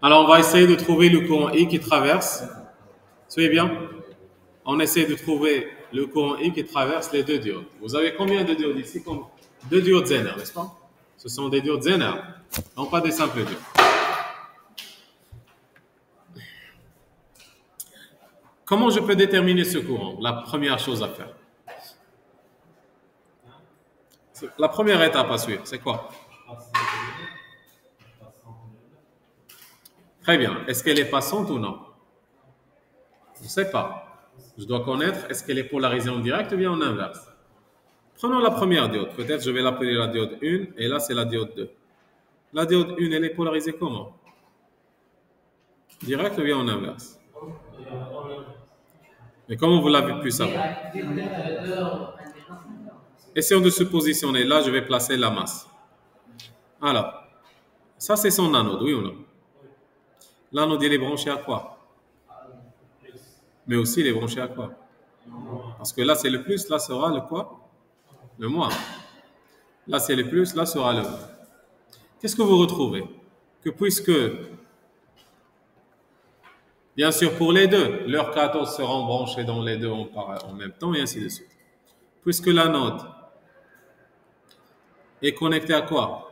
Alors, on va essayer de trouver le courant I qui traverse. Soyez bien. On essaie de trouver le courant I qui traverse les deux diodes. Vous avez combien de diodes ici? Deux diodes Zener, n'est-ce pas? Ce sont des diodes Zener, non pas des simples diodes. Comment je peux déterminer ce courant? La première chose à faire. La première étape à suivre, c'est quoi? Très bien. Est-ce qu'elle est passante ou non? Je ne sais pas. Je dois connaître, est-ce qu'elle est polarisée en direct ou bien en inverse? Prenons la première diode. Peut-être je vais l'appeler la diode 1 et là c'est la diode 2. La diode 1, elle est polarisée comment? Direct ou bien en inverse? Mais comment vous l'avez pu savoir? Essayons de se positionner. Là, je vais placer la masse. Alors, ça c'est son anode, oui ou non? L'anode, il est branché à quoi? Mais aussi, il est branché à quoi? Parce que là, c'est le plus, là sera le quoi? Le moins. Là, c'est le plus, là sera le moins. Qu'est-ce que vous retrouvez? Que puisque, bien sûr, pour les deux, leurs cathodes seront branchés dans les deux en même temps, et ainsi de suite. Puisque l'anode est connectée à quoi?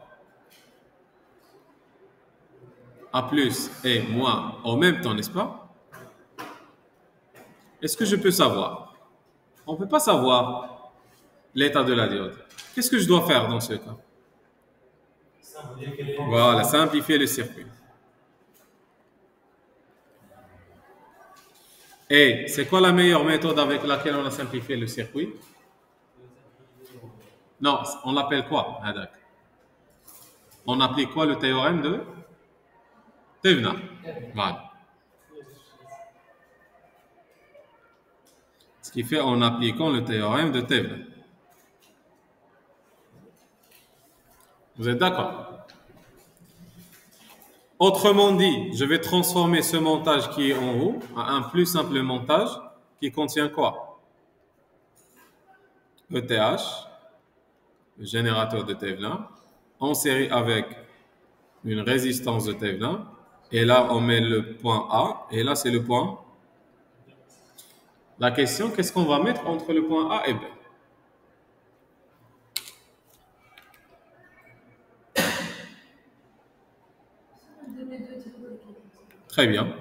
À plus et moins en même temps, n'est-ce pas? Est-ce que je peux savoir? On ne peut pas savoir l'état de la diode. Qu'est-ce que je dois faire dans ce cas? Voilà, simplifier le circuit. Et c'est quoi la meilleure méthode avec laquelle on a simplifié le circuit? Non, on l'appelle quoi, Hadak? On applique quoi, le théorème de Thévenin? Voilà. Ce qui fait en appliquant le théorème de Thévenin. Vous êtes d'accord? Autrement dit, je vais transformer ce montage qui est en haut à un plus simple montage qui contient quoi? ETH, le générateur de Thévenin, en série avec une résistance de Thévenin. Et là, on met le point A. Et là, c'est le point. La question, qu'est-ce qu'on va mettre entre le point A et B? Très bien.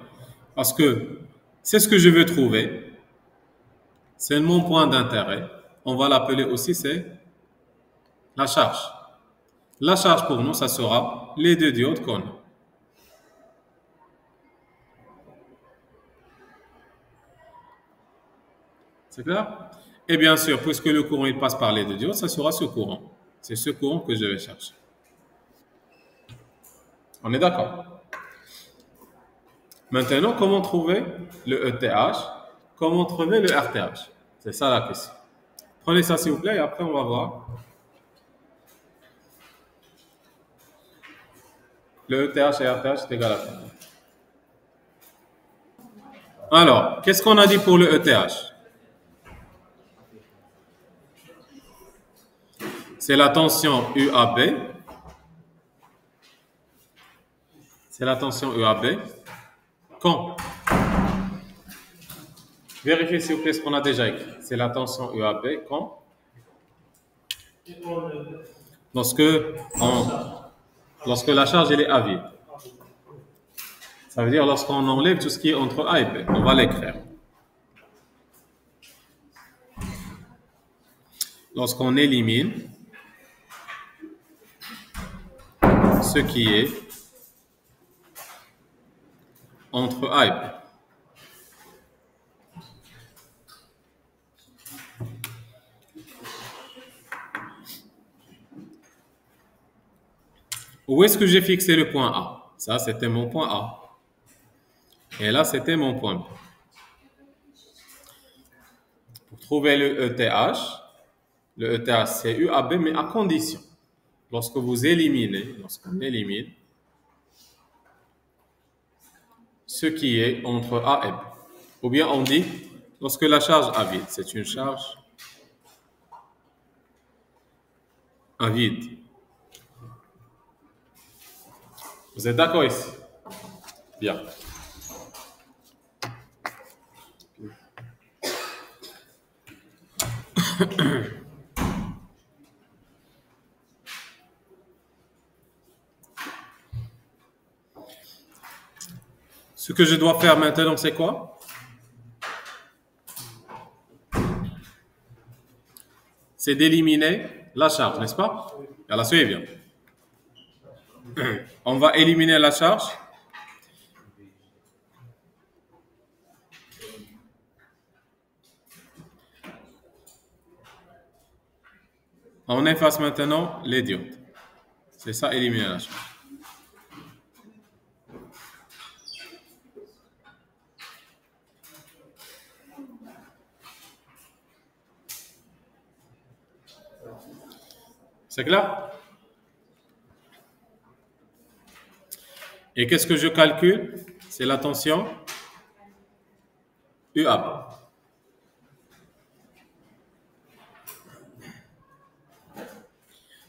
Parce que c'est ce que je veux trouver. C'est mon point d'intérêt. On va l'appeler aussi, c'est la charge. La charge pour nous, ça sera les deux diodes qu'on a. C'est clair? Et bien sûr, puisque le courant il passe par les deux diodes, ça sera ce courant. C'est ce courant que je vais chercher. On est d'accord? Maintenant, comment trouver le ETH? Comment trouver le RTH? C'est ça la question. Prenez ça s'il vous plaît et après on va voir. Le ETH et RTH c'est égal à quoi? Alors, qu'est-ce qu'on a dit pour le ETH? C'est la tension UAB. C'est la tension UAB. Quand? Vérifiez s'il vous plaît ce qu'on a déjà écrit. C'est la tension UAB quand? Lorsque la charge elle est à vide. Ça veut dire lorsqu'on enlève tout ce qui est entre A et B. On va l'écrire. Lorsqu'on élimine ce qui est entre A et B. Où est-ce que j'ai fixé le point A? Ça, c'était mon point A. Et là, c'était mon point B. Pour trouver le ETH, c'est UAB, mais à condition. Lorsqu'on élimine ce qui est entre A et B. Ou bien on dit, lorsque la charge à vide, c'est une charge à vide. Vous êtes d'accord ici? Bien. Ce que je dois faire maintenant, c'est quoi? C'est d'éliminer la charge, n'est-ce pas? Alors, suivez bien. On va éliminer la charge. On efface maintenant les diodes. C'est ça, éliminer la charge. C'est clair? Et qu'est-ce que je calcule? C'est la tension UAB.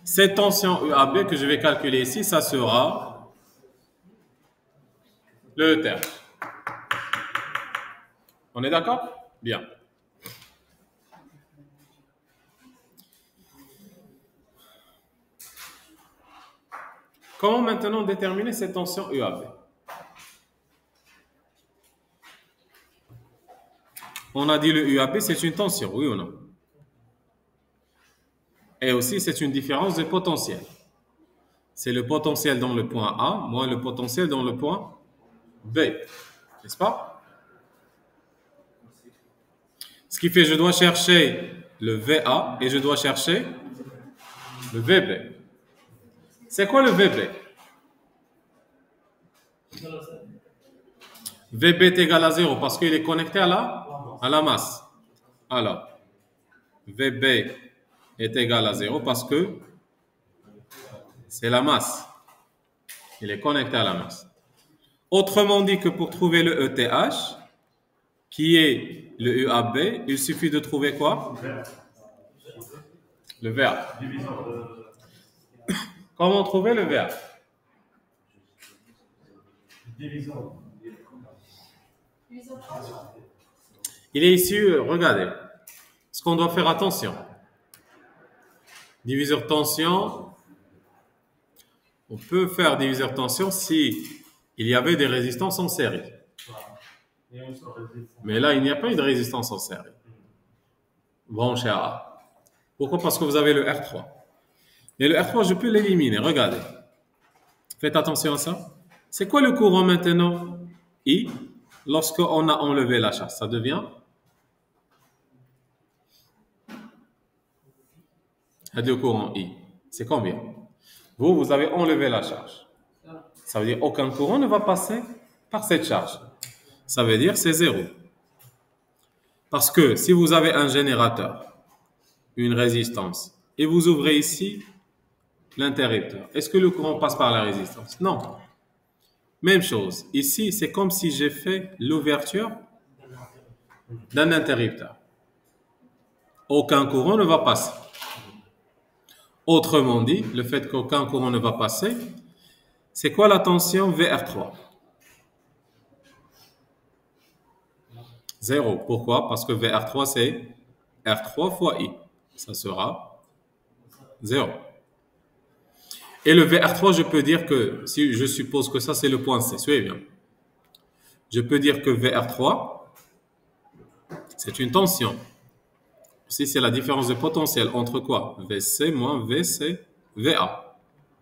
Cette tension UAB que je vais calculer ici, ça sera le ETH. On est d'accord? Bien. Comment maintenant déterminer cette tension UAB? On a dit le UAB, c'est une tension, oui ou non? Et aussi, c'est une différence de potentiel. C'est le potentiel dans le point A moins le potentiel dans le point B. N'est-ce pas? Ce qui fait que je dois chercher le VA et je dois chercher le VB. C'est quoi le VB? VB est égal à 0 parce qu'il est connecté à la masse. Alors, VB est égal à 0 parce que c'est la masse. Il est connecté à la masse. Autrement dit que pour trouver le ETH, qui est le UAB, il suffit de trouver quoi? Le VA. Comment trouver le VA? Il est ici, regardez. Ce qu'on doit faire attention. Diviseur tension. On peut faire diviseur tension si il y avait des résistances en série. Mais là, il n'y a pas eu de résistance en série. Branché à A. Pourquoi? Parce que vous avez le R3. Et le R3, je peux l'éliminer. Regardez. Faites attention à ça. C'est quoi le courant maintenant? I. Lorsqu'on a enlevé la charge, ça devient le courant I. C'est combien? Vous avez enlevé la charge. Ça veut dire aucun courant ne va passer par cette charge. Ça veut dire c'est zéro. Parce que si vous avez un générateur, une résistance, et vous ouvrez ici l'interrupteur, est-ce que le courant passe par la résistance? Non. Même chose. Ici, c'est comme si j'ai fait l'ouverture d'un interrupteur. Aucun courant ne va passer. Autrement dit, le fait qu'aucun courant ne va passer, c'est quoi la tension VR3? 0. Pourquoi? Parce que VR3, c'est R3 fois I. Ça sera 0. Et le VR3, je peux dire que, si je suppose que ça, c'est le point C, suivez bien. Je peux dire que VR3, c'est une tension. Ici, c'est la différence de potentiel entre quoi? VC moins VC, VA.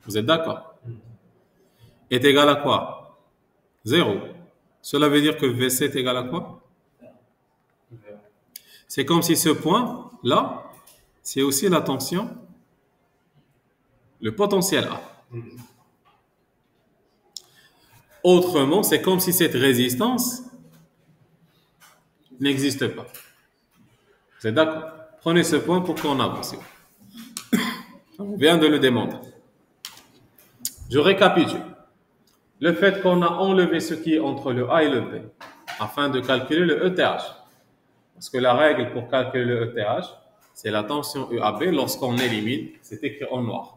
Vous êtes d'accord? Est égal à quoi? 0. Cela veut dire que VC est égal à quoi? C'est comme si ce point-là, c'est aussi la tension, le potentiel A. Autrement, c'est comme si cette résistance n'existe pas. Vous êtes d'accord? Prenez ce point pour qu'on avance. On vient de le démontrer. Je récapitule. Le fait qu'on a enlevé ce qui est entre le A et le B afin de calculer le ETH. Parce que la règle pour calculer le ETH, c'est la tension UAB lorsqu'on élimine, c'est écrit en noir.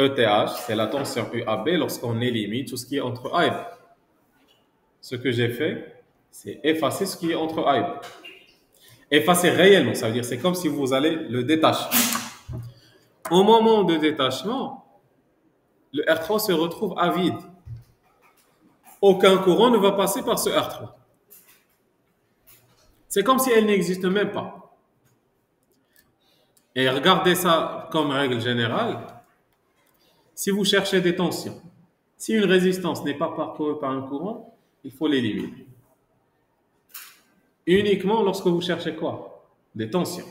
ETH, c'est la tension UAB lorsqu'on élimine tout ce qui est entre A et B. Ce que j'ai fait, c'est effacer ce qui est entre A et B. Effacer réellement, ça veut dire c'est comme si vous allez le détacher. Au moment de détachement, le R3 se retrouve à vide. Aucun courant ne va passer par ce R3. C'est comme si elle n'existe même pas. Et regardez ça comme règle générale. Si vous cherchez des tensions, si une résistance n'est pas parcourue par un courant, il faut l'éliminer. Uniquement lorsque vous cherchez quoi? Des tensions.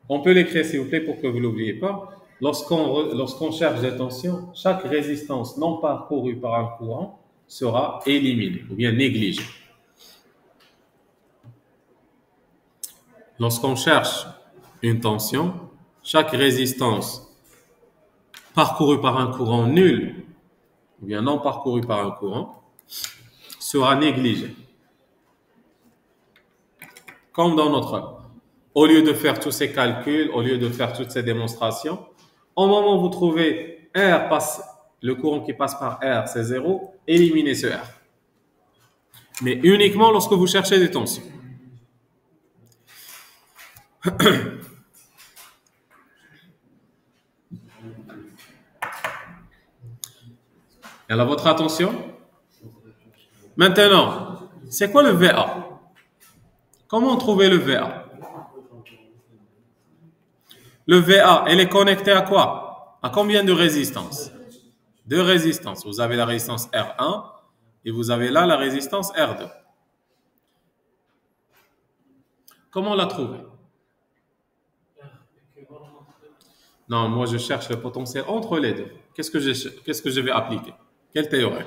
On peut l'écrire s'il vous plaît pour que vous ne l'oubliez pas. Lorsqu'on cherche des tensions, chaque résistance non parcourue par un courant sera éliminée ou bien négligée. Lorsqu'on cherche une tension, chaque résistance parcourue par un courant nul ou bien non parcourue par un courant sera négligée. Comme dans notre cas. Au lieu de faire tous ces calculs, au lieu de faire toutes ces démonstrations, au moment où vous trouvez R le courant qui passe par R, c'est 0, éliminez ce R. Mais uniquement lorsque vous cherchez des tensions. Alors, votre attention. Maintenant, c'est quoi le VA? Comment trouver le VA? Le VA, elle est connectée à quoi? À combien de résistances? Deux résistances. Vous avez la résistance R1 et vous avez là la résistance R2. Comment la trouver? Non, moi je cherche le potentiel entre les deux. Qu'est-ce que je vais appliquer? Quel théorème?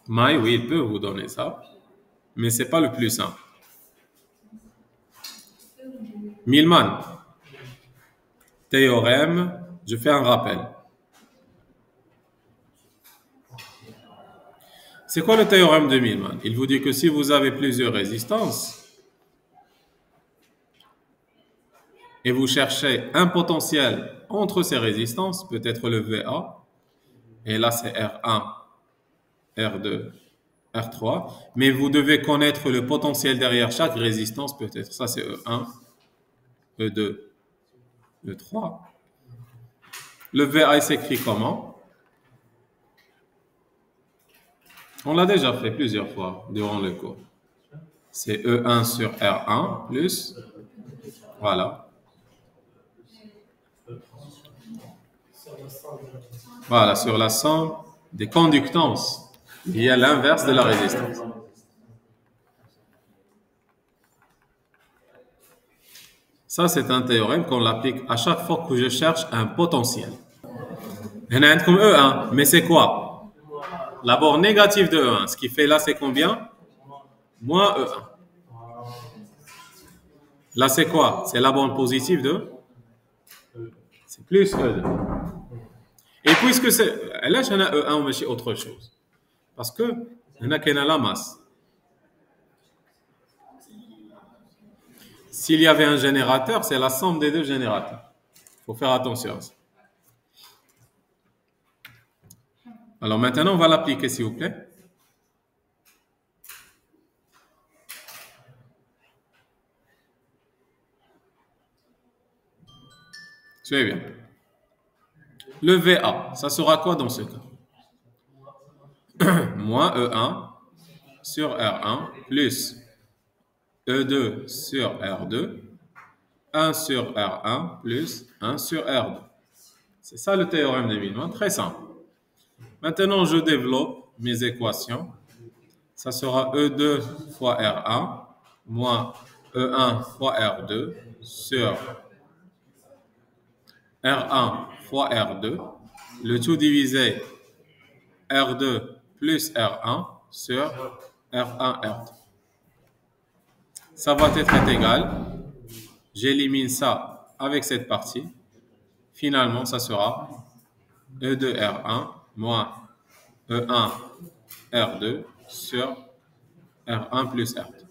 Mai, oui, il peut vous donner ça, mais ce n'est pas le plus simple. Millman, théorème, je fais un rappel. C'est quoi le théorème de Millman? Il vous dit que si vous avez plusieurs résistances et vous cherchez un potentiel entre ces résistances, peut-être le VA, et là c'est R1, R2, R3, mais vous devez connaître le potentiel derrière chaque résistance, peut-être ça c'est E1, E2, E3. Le VA s'écrit comment? On l'a déjà fait plusieurs fois durant le cours. C'est E1 sur R1 plus, voilà. Voilà, sur la somme des conductances liées à l'inverse de la résistance. Ça, c'est un théorème qu'on l'applique à chaque fois que je cherche un potentiel. On a comme E1, mais c'est quoi? La borne négative de E1. Ce qui fait là, c'est combien? Moins E1. Là, c'est quoi? C'est la borne positive de? C'est plus E2. Et puisque c'est... Là, j'en ai E1, on met autre chose. Parce que, on a qu'une la masse. S'il y avait un générateur, c'est la somme des deux générateurs. Il faut faire attention à ça. Alors maintenant, on va l'appliquer, s'il vous plaît. Suivez bien. Le VA, ça sera quoi dans ce cas? Moins E1 sur R1 plus E2 sur R2, 1 sur R1 plus 1 sur R2. C'est ça le théorème de Millman, très simple. Maintenant, je développe mes équations. Ça sera E2 fois R1 moins E1 fois R2 sur R1 fois R2, le tout divisé R2 plus R1 sur R1, R2. Ça va être égal. J'élimine ça avec cette partie. Finalement, ça sera E2 R1 moins E1 R2 sur R1 plus R2.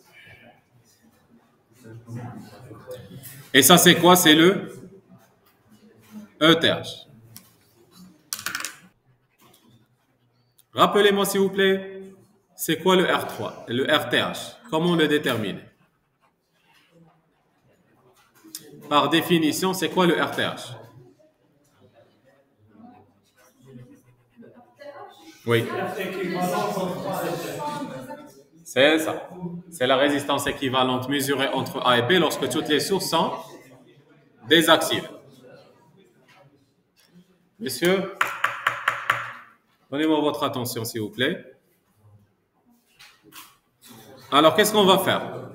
Et ça, c'est quoi? C'est le ETH. Rappelez-moi, s'il vous plaît, c'est quoi le R3, le RTH? Comment le déterminer? Par définition, c'est quoi le RTH? Oui. C'est ça. C'est la résistance équivalente mesurée entre A et B lorsque toutes les sources sont désactivées. Messieurs, donnez-moi votre attention, s'il vous plaît. Alors, qu'est-ce qu'on va faire?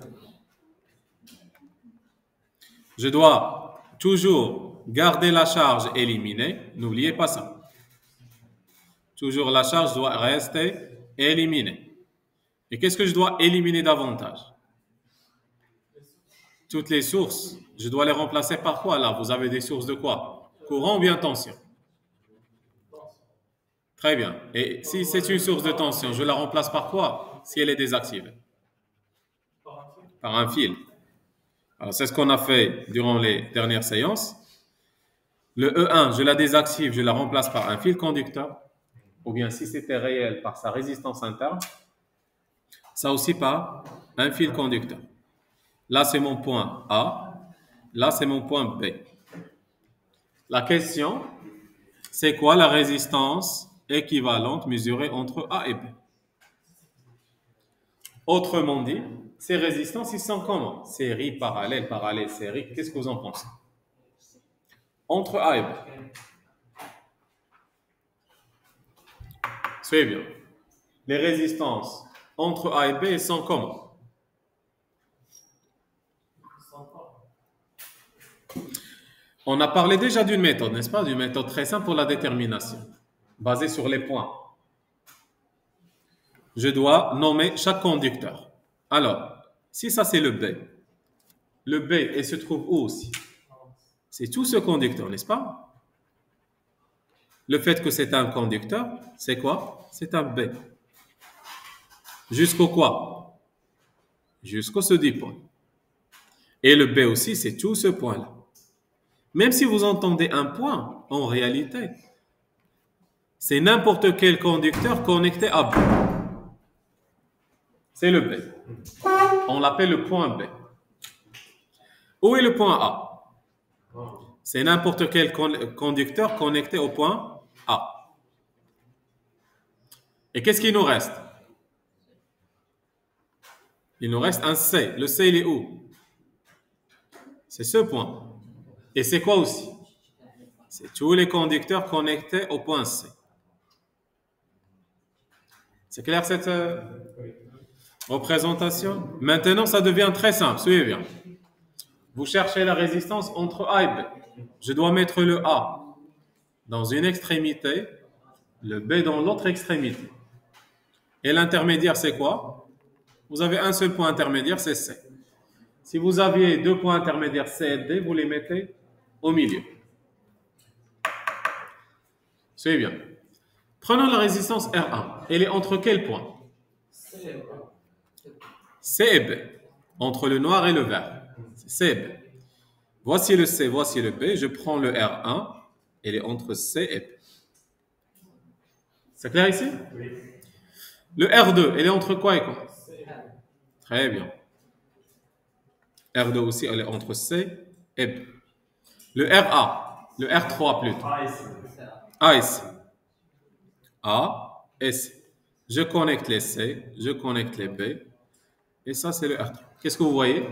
Je dois toujours garder la charge éliminée. N'oubliez pas ça. Toujours la charge doit rester éliminée. Et qu'est-ce que je dois éliminer davantage? Toutes les sources, je dois les remplacer par quoi là? Vous avez des sources de quoi? Courant ou bien tension? Très bien. Et si c'est une source de tension, je la remplace par quoi si elle est désactivée? Par un fil. Alors, c'est ce qu'on a fait durant les dernières séances. Le E1, je la désactive, je la remplace par un fil conducteur. Ou bien, si c'était réel, par sa résistance interne. Ça aussi par un fil conducteur. Là, c'est mon point A. Là, c'est mon point B. La question, c'est quoi la résistance équivalente mesurée entre A et B? Autrement dit, ces résistances, ils sont comment? Série, parallèle, parallèle, série. Qu'est-ce que vous en pensez? Entre A et B. Suivez bien. Les résistances entre A et B, elles sont comment? On a parlé déjà d'une méthode, n'est-ce pas? D'une méthode très simple pour la détermination, basée sur les points. Je dois nommer chaque conducteur. Alors, si ça c'est le B, il se trouve où aussi? C'est tout ce conducteur, n'est-ce pas? Le fait que c'est un conducteur, c'est quoi? C'est un B. Jusqu'au quoi? Jusqu'au ce dipôle. Et le B aussi, c'est tout ce point-là. Même si vous entendez un point, en réalité, c'est n'importe quel conducteur connecté à B. C'est le B. On l'appelle le point B. Où est le point A? C'est n'importe quel conducteur connecté au point A. Et qu'est-ce qu'il nous reste? Il nous reste un C. Le C, il est où? C'est ce point. Et c'est quoi aussi? C'est tous les conducteurs connectés au point C. C'est clair cette représentation? Maintenant, ça devient très simple. Suivez bien. Vous cherchez la résistance entre A et B. Je dois mettre le A dans une extrémité, le B dans l'autre extrémité. Et l'intermédiaire, c'est quoi? Vous avez un seul point intermédiaire, c'est C. Si vous aviez deux points intermédiaires C et D, vous les mettez au milieu. Suivez bien. Prenons la résistance R1. Elle est entre quels points? C et B. Entre le noir et le vert. C'est C et B. Voici le C, voici le B. Je prends le R1. Elle est entre C et B. C'est clair ici? Oui. Le R2, elle est entre quoi et quoi? Très bien. R2 aussi, elle est entre C et B. Le RA, le R3 plutôt. A ici. A et C. Je connecte les C, je connecte les B. Et ça, c'est le R3. Qu'est-ce que vous voyez?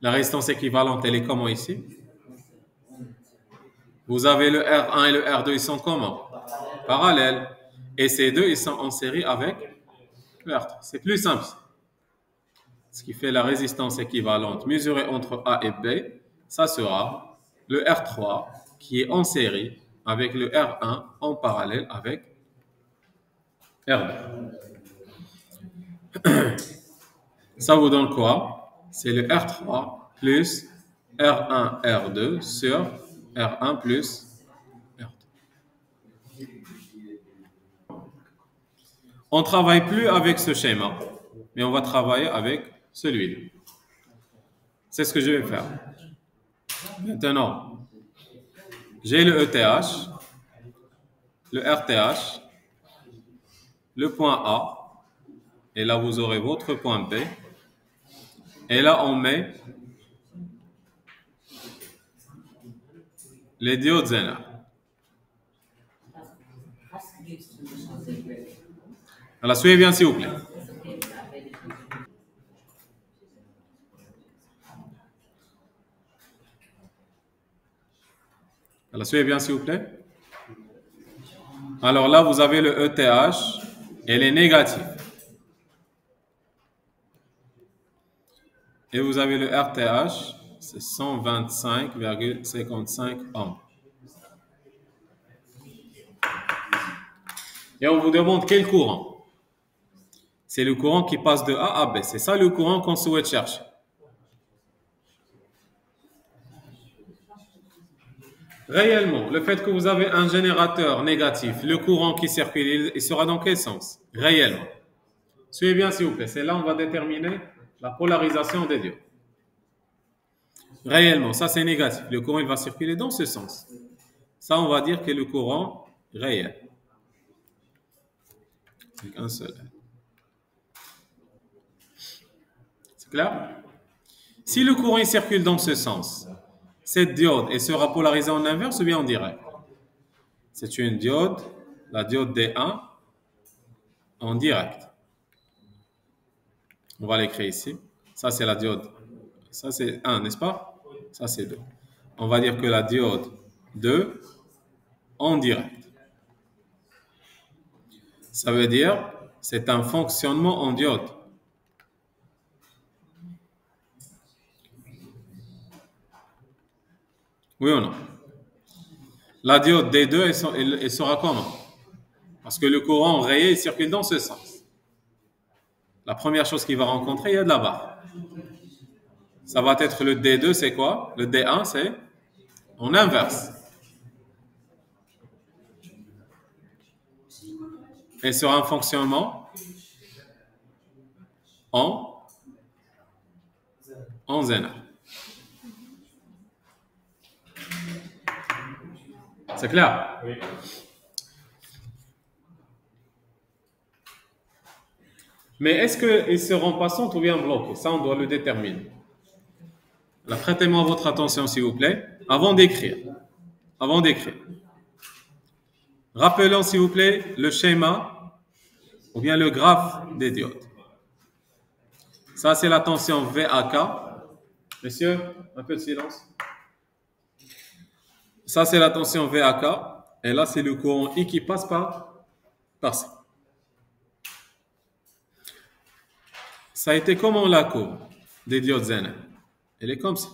La résistance équivalente, elle est comment ici? Vous avez le R1 et le R2, ils sont comment? Parallèles. Et ces deux, ils sont en série avec le R3. C'est plus simple. Ce qui fait la résistance équivalente mesurée entre A et B, ça sera le R3 qui est en série avec le R1 en parallèle avec R2. Ça vous donne quoi? C'est le R3 plus R1, R2 sur R1 plus R2. On ne travaille plus avec ce schéma, mais on va travailler avec celui-là. C'est ce que je vais faire. Maintenant, j'ai le ETH, le RTH, le point A, et là vous aurez votre point B, et là on met les diodes Zener. Alors suivez bien s'il vous plaît. Alors suivez bien s'il vous plaît. Alors là vous avez le ETH, elle est négative. Et vous avez le RTH, c'est 125,55 ohms. Et on vous demande quel courant. C'est le courant qui passe de A à B. C'est ça le courant qu'on souhaite chercher. Réellement, le fait que vous avez un générateur négatif, le courant qui circule, il sera dans quel sens? Réellement. Suivez bien s'il vous plaît. C'est là on va déterminer la polarisation des diodes. Réellement, ça c'est négatif. Le courant il va circuler dans ce sens. Ça on va dire que le courant réel. Avec un seul. C'est clair? Si le courant il circule dans ce sens, cette diode elle sera polarisée en inverse ou bien en direct? C'est une diode, la diode D1 en direct. On va l'écrire ici. Ça c'est la diode. Ça c'est 1, n'est-ce pas? Ça c'est 2. On va dire que la diode 2 en direct. Ça veut dire c'est un fonctionnement en diode. Oui ou non? La diode D2 elle sera comment? Parce que le courant rayé circule dans ce sens. La première chose qu'il va rencontrer, il y a de la barre. Ça va être le D2, c'est quoi? Le D1, c'est en inverse. Et sur un fonctionnement en Zener. C'est clair? Oui. Mais est-ce qu'ils seront passants ou bien bloqués? Ça, on doit le déterminer. Alors, prêtez-moi votre attention, s'il vous plaît, avant d'écrire. Rappelons, s'il vous plaît, le schéma ou bien le graphe des diodes. Ça, c'est la tension VAK. Messieurs, un peu de silence. Ça, c'est la tension VAK. Et là, c'est le courant I qui passe par ça. Ça a été comment la courbe des diodes Zener? Elle est comme ça.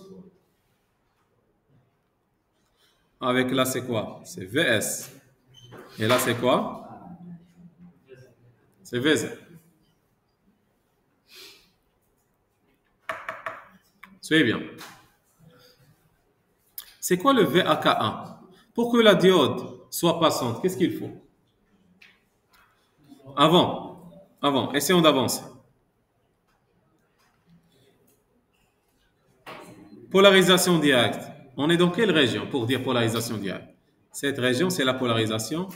Avec là, c'est quoi? C'est VS. Et là, c'est quoi? C'est VZ. Suivez bien. C'est quoi le VAK1? Pour que la diode soit passante, qu'est-ce qu'il faut? Avant, essayons d'avancer. Polarisation directe. On est dans quelle région pour dire polarisation directe? Cette région, c'est la polarisation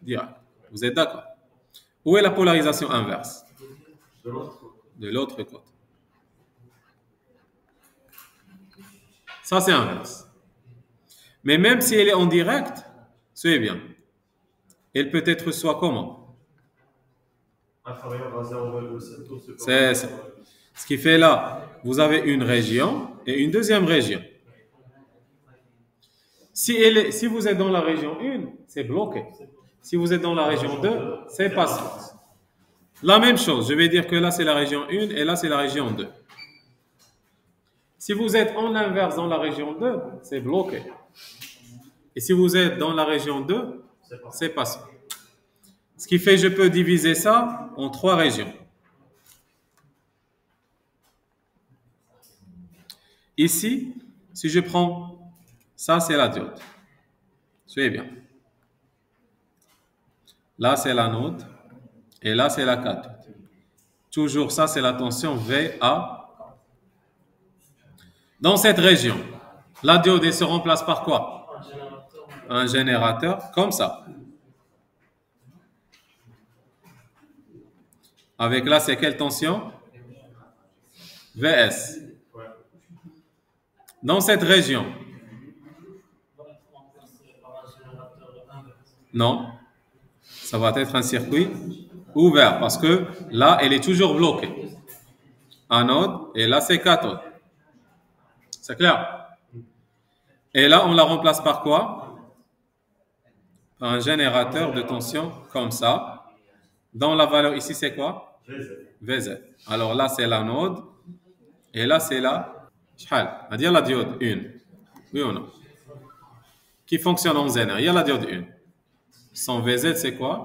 directe. Vous êtes d'accord? Où est la polarisation inverse? De l'autre côté. Ça, c'est inverse. Mais même si elle est en direct, suivez bien. Elle peut être soit comment? C'est ça. Ce qui fait là, vous avez une région et une deuxième région. Si vous êtes dans la région 1, c'est bloqué. Si vous êtes dans la région 2, c'est passant. La même chose, je vais dire que là c'est la région 1 et là c'est la région 2. Si vous êtes en inverse dans la région 2, c'est bloqué. Et si vous êtes dans la région 2, c'est passant. Ce qui fait que je peux diviser ça en 3 régions. Ici, si je prends, ça c'est la diode. Suivez bien. Là c'est l'anode et là c'est la cathode. Toujours ça c'est la tension VA. Dans cette région, la diode elle se remplace par quoi? Un générateur comme ça. Avec là, c'est quelle tension? VS. Dans cette région, non, ça va être un circuit ouvert parce que là, elle est toujours bloquée. Anode et là, c'est cathode. C'est clair? Et là, on la remplace par quoi? Par un générateur de tension comme ça. Dans la valeur ici, c'est quoi? VZ. Alors là, c'est l'anode. Et là, c'est la shal. C'est-à-dire la diode 1. Oui ou non? Qui fonctionne en Zener. Il y a la diode 1. Son VZ, c'est quoi?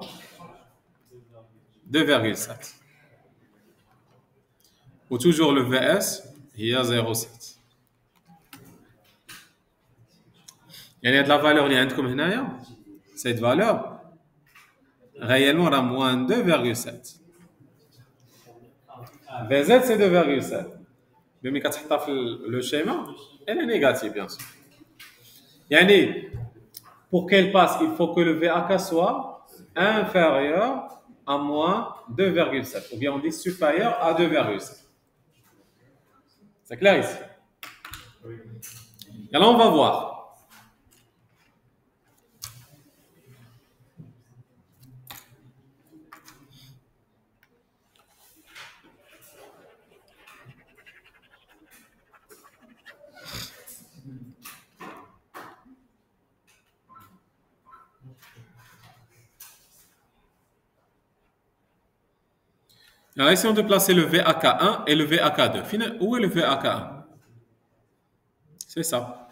2,7. Ou toujours le VS, il y a 0,7. Il y a de la valeur qui est comme cette valeur, réellement, à moins 2,7. VZ, c'est 2,7. Mais quand tu as le schéma, elle est négative, bien sûr. Yani, pour qu'elle passe, il faut que le VAK soit inférieur à moins 2,7. Ou bien on dit supérieur à 2,7. C'est clair ici? Et là, on va voir. Alors, essayons de placer le VAK1 et le VAK2. Où est le VAK1? C'est ça.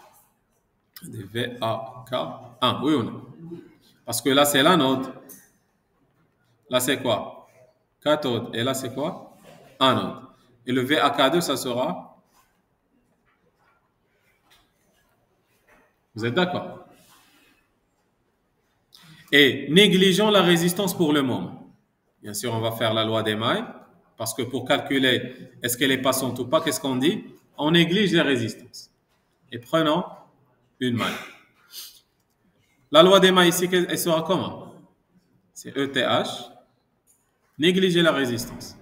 Le VAK1, oui ou non? Parce que là, c'est l'anode. Là, c'est quoi? Cathode. Et là, c'est quoi? Anode. Et le VAK2, ça sera? Vous êtes d'accord? Et négligeons la résistance pour le moment. Bien sûr, on va faire la loi des mailles, parce que pour calculer est-ce qu'elle est passante ou pas, qu'est-ce qu'on dit? On néglige les résistances. Et prenons une maille. La loi des mailles ici, elle sera comment? C'est ETH. Négliger la résistance.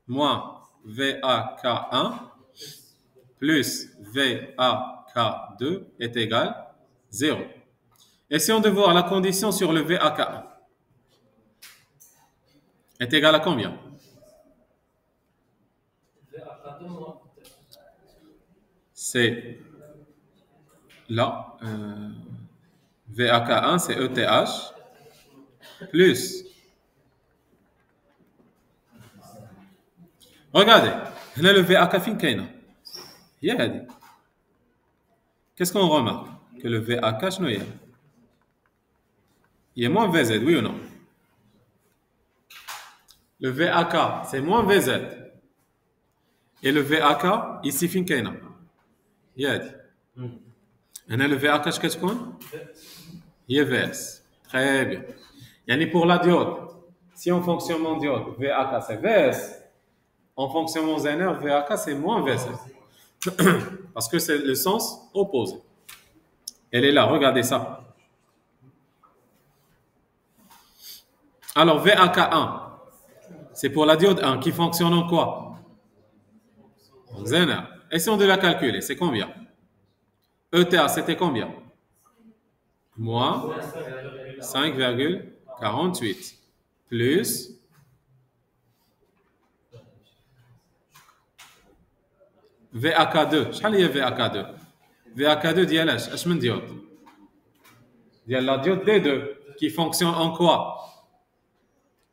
Moins VAK1 plus VAK2 est égal 0. Essayons de voir la condition sur le VAK1. Est égal à combien? C'est là, VAK1, c'est ETH, plus, regardez, là le VAK fin كاينه هي هذه. Qu'est-ce qu'on remarque? Que le VAK شنو هي؟ Il est moins VZ, oui ou non? Le VAK, c'est moins VZ. Et le VAK, ici fin كاينه هي هذه. هنا le VAK اش كتكون؟ هي VS. Très bien. Yani pour la diode, si en fonctionnement diode, VAK c'est VS, en fonctionnement Zener, VAK c'est moins VS. Parce que c'est le sens opposé. Elle est là, regardez ça. Alors VAK1, c'est pour la diode 1 qui fonctionne en quoi? En Zener. Essayons de la calculer, c'est combien? ETA, c'était combien? Moins 5,48 plus VAK2. شحال هي VAK2? VAK2 ديال اش من ديود؟ ديال la diode D2 qui fonctionne en quoi?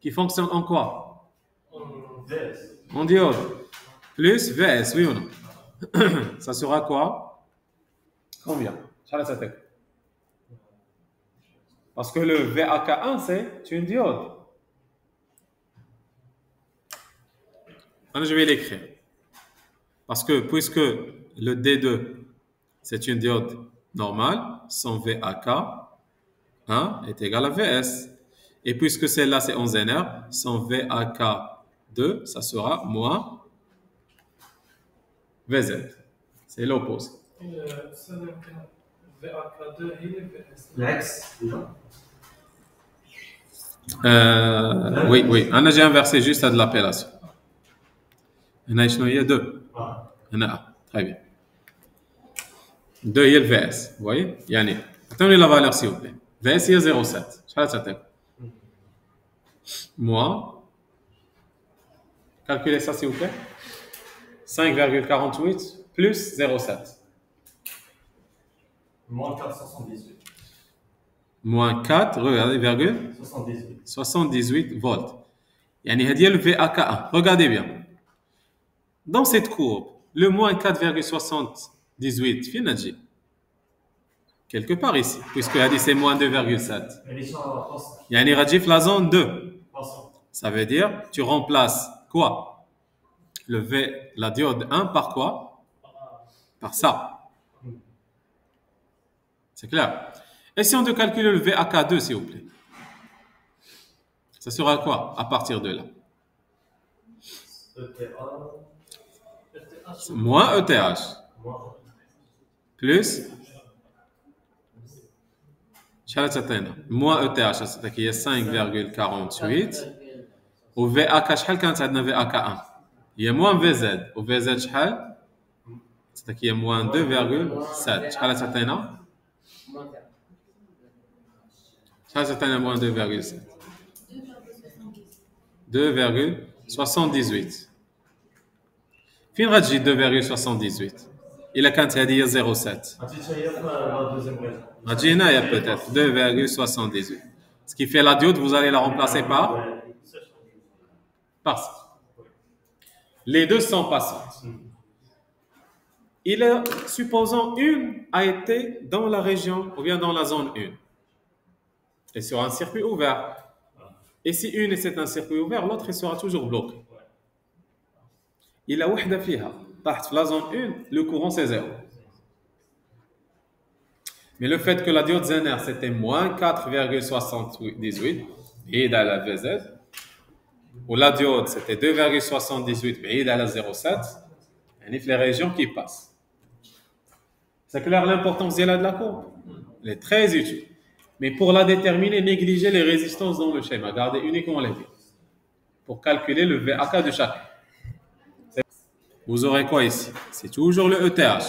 Qui fonctionne en quoi? En diode. Plus VS, oui ou non? Ça sera quoi? Combien? شحال ça fait? Parce que le VAK1 c'est une diode. Alors, je vais l'écrire. Parce que puisque le D2, c'est une diode normale, son VAK1 est égal à VS. Et puisque celle-là, c'est en Zener, son VAK2, ça sera moins VZ. C'est l'opposé. Oui, oui. J'ai inversé juste à de l'appellation. Il y a 2. Très bien. 2 il y a le VS. Vous voyez? Yani, attendez la valeur s'il vous plaît. VS il y a 0,7. Moi, calculez ça s'il vous plaît. 5,48 plus 0,7. Moins 4,78. Moins 4, regardez, virgule 78 volts. Yani, il y a le VAK1. Regardez bien. Dans cette courbe, le moins 4,78, finalement, quelque part ici, puisque c'est moins 2,7. Il y a une radif la zone 2. Ça veut dire, tu remplaces quoi? La diode 1 par quoi? Par ça. C'est clair. Essayons de calculer le VAK2, s'il vous plaît. Ça sera quoi à partir de là? Moins ETH. Plus moins ETH, c'est-à-dire 5,48. Au VAK, شحال كانت عندنا VAK1 هي moins VZ و VZ شحال c'est-à-dire moins 2,7 شحال تعطينا moins 2,7 2,78 فين غتجي 2,78 إلا كانت هذه هي 0,7 غتجي هنايا peut-être 2,78 ce qui fait la diode vous allez la remplacer par ça. Les deux sont passantes. Supposons une a été dans la région ou bien dans la zone 1 et sur un circuit ouvert. Et si une c'est un circuit ouvert, l'autre sera toujours bloqué. Il a وحدة فيها تحت la zone 1, le courant c'est 0. Mais le fait que la diode Zener c'était moins 4,78 et dans la VZ, ou la diode c'était 2,78 mais il a la 0,7, il les régions qui passent. C'est clair l'importance de la courbe? Elle est très utile. Mais pour la déterminer, négligez les résistances dans le schéma. Gardez uniquement les vies. Pour calculer le VAK de chacun. Vous aurez quoi ici? C'est toujours le ETH.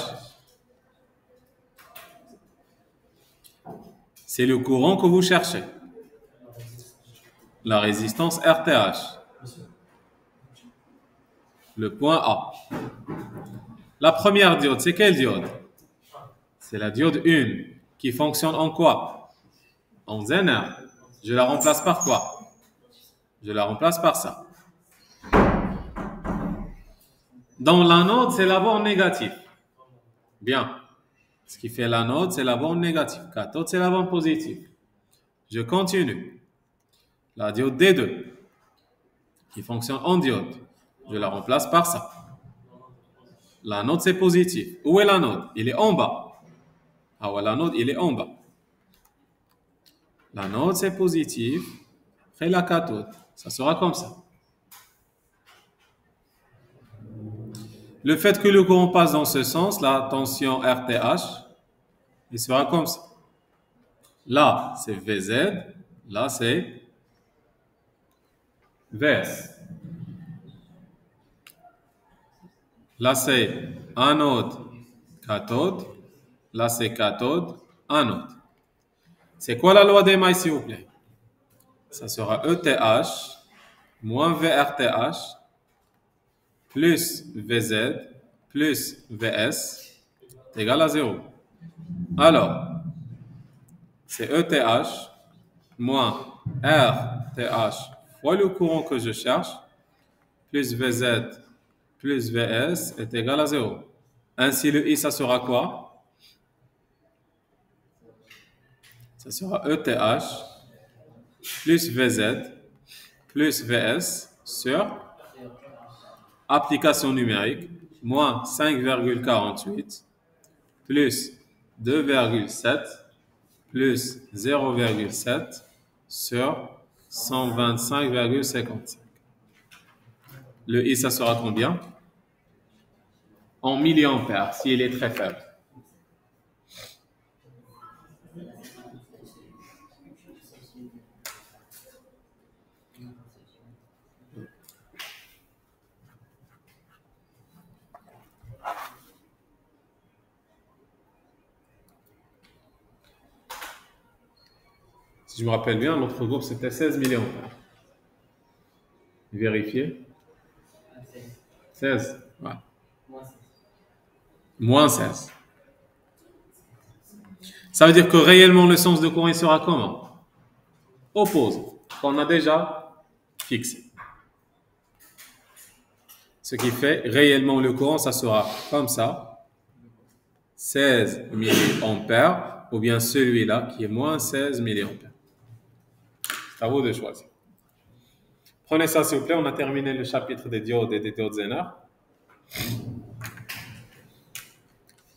C'est le courant que vous cherchez. La résistance RTH. Le point A. La première diode, c'est quelle diode? C'est la diode 1 qui fonctionne en quoi? En Zener. Je la remplace par quoi? Je la remplace par ça. Dans l'anode, c'est la borne négative. Bien. Ce qui fait l'anode, c'est la borne négative. Cathode, c'est la borne positive. Je continue. La diode D2 qui fonctionne en diode. Je la remplace par ça. L'anode, c'est positif. Où est l'anode? Il est en bas. Ah ouais, l'anode, il est en bas. L'anode, c'est positif. Après la cathode, ça sera comme ça. Le fait que le courant passe dans ce sens, la tension RTH, il sera comme ça. Là, c'est VZ. Là, c'est VS. Là, c'est anode, cathode. Là, c'est cathode, anode. C'est quoi la loi des mailles, s'il vous plaît? Ça sera ETH moins VRTH plus VZ plus VS égale à 0. Alors, c'est ETH moins RTH fois le courant que je cherche plus VZ plus VS est égal à 0. Ainsi, le I, ça sera quoi? Ça sera ETH plus VZ plus VS sur application numérique moins 5,48 plus 2,7 plus 0,7 sur 125,55. Le I, ça sera combien? en milliampères, s'il est très faible. Si je me rappelle bien, l'autre groupe, c'était 16 milliampères. Vérifiez. 16. Ouais. Moins 16. Ça veut dire que réellement, le sens de courant, il sera comment? Opposé, qu'on a déjà fixé. Ce qui fait, réellement, le courant, ça sera comme ça. 16 milliampères, ou bien celui-là qui est moins 16 milliampères. C'est à vous de choisir. Prenez ça, s'il vous plaît. On a terminé le chapitre des diodes et des diodes Zener.